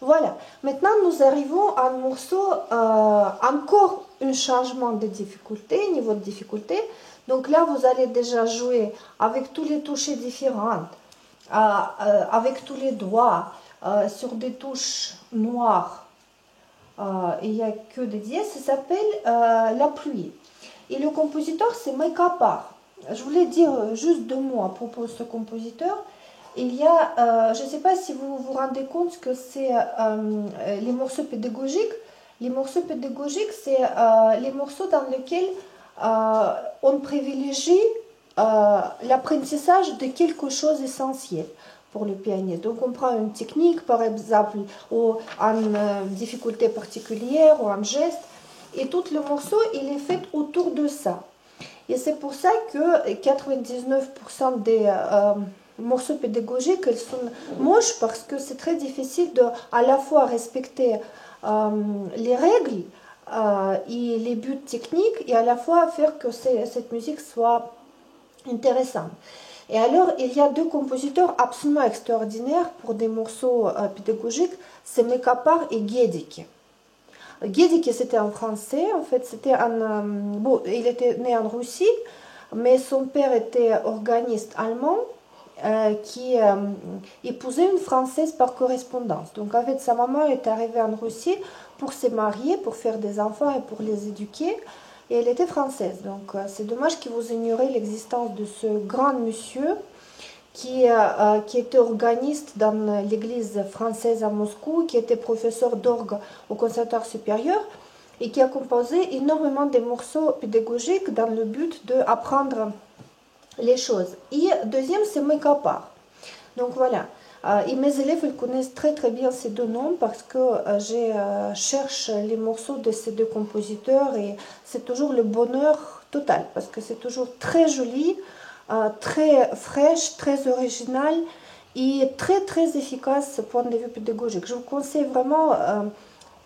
Voilà, maintenant nous arrivons à un morceau, encore un changement de difficulté, niveau de difficulté. Donc là, vous allez déjà jouer avec tous les touches différentes, avec tous les doigts, sur des touches noires. Il n'y a que des dièses, ça s'appelle la pluie. Et le compositeur, c'est Micah Parr. Je voulais dire juste 2 mots à propos de ce compositeur. Il y a, je ne sais pas si vous vous rendez compte que c'est les morceaux pédagogiques. Les morceaux pédagogiques, c'est les morceaux dans lesquels on privilégie l'apprentissage de quelque chose d'essentiel pour le pianiste. Donc on prend une technique, par exemple, ou une difficulté particulière, ou un geste, et tout le morceau, il est fait autour de ça. Et c'est pour ça que 99% des morceaux pédagogiques, ils sont moches parce que c'est très difficile de à la fois respecter les règles et les buts techniques et à la fois faire que cette musique soit intéressante. Et alors, il y a 2 compositeurs absolument extraordinaires pour des morceaux pédagogiques, c'est Micah Parr et Guédic. Guédic, c'était un Français, en fait, c'était bon, il était né en Russie, mais son père était organiste allemand qui épousait une Française par correspondance. Donc, en fait, sa maman est arrivée en Russie pour se marier, pour faire des enfants et pour les éduquer. Et elle était française. Donc, c'est dommage que vous ignorez l'existence de ce grand monsieur qui était organiste dans l'église française à Moscou, qui était professeur d'orgue au conservatoire supérieur et qui a composé énormément de morceaux pédagogiques dans le but d'apprendre les choses. Et deuxième, c'est Micah Parr. Donc voilà. Et mes élèves, ils connaissent très très bien ces 2 noms parce que je cherche les morceaux de ces 2 compositeurs et c'est toujours le bonheur total parce que c'est toujours très joli, très fraîche, très original et très très efficace du point de vue pédagogique. Je vous conseille vraiment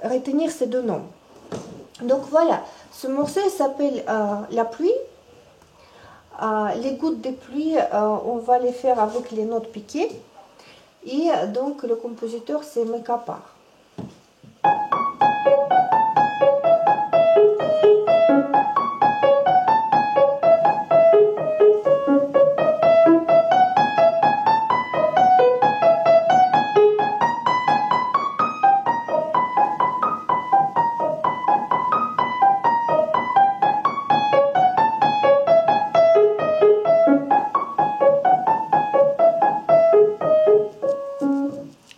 retenir ces 2 noms. Donc voilà, ce morceau s'appelle La pluie. Les gouttes de pluie, on va les faire avec les notes piquées. Et donc le compositeur c'est Micah Parr.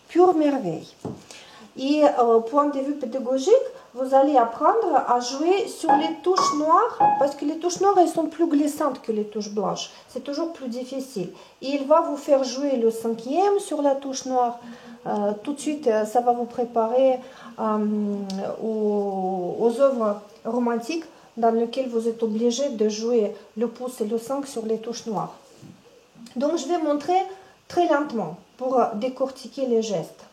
Pure merveille. Et au point de vue pédagogique, vous allez apprendre à jouer sur les touches noires, parce que les touches noires, elles sont plus glissantes que les touches blanches. C'est toujours plus difficile. Et il va vous faire jouer le 5e sur la touche noire. Tout de suite, ça va vous préparer aux œuvres romantiques dans lesquelles vous êtes obligé de jouer le pouce et le 5 sur les touches noires. Donc, je vais montrer très lentement pour décortiquer les gestes.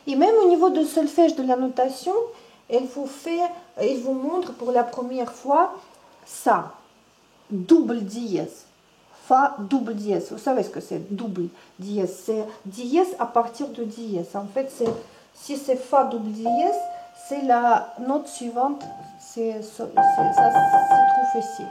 Et même au niveau de solfège de la notation, elle vous montre pour la première fois ça, double dièse, fa double dièse. Vous savez ce que c'est double dièse? C'est dièse à partir de dièse. En fait, si c'est fa double dièse, c'est la note suivante, ça se trouve ici.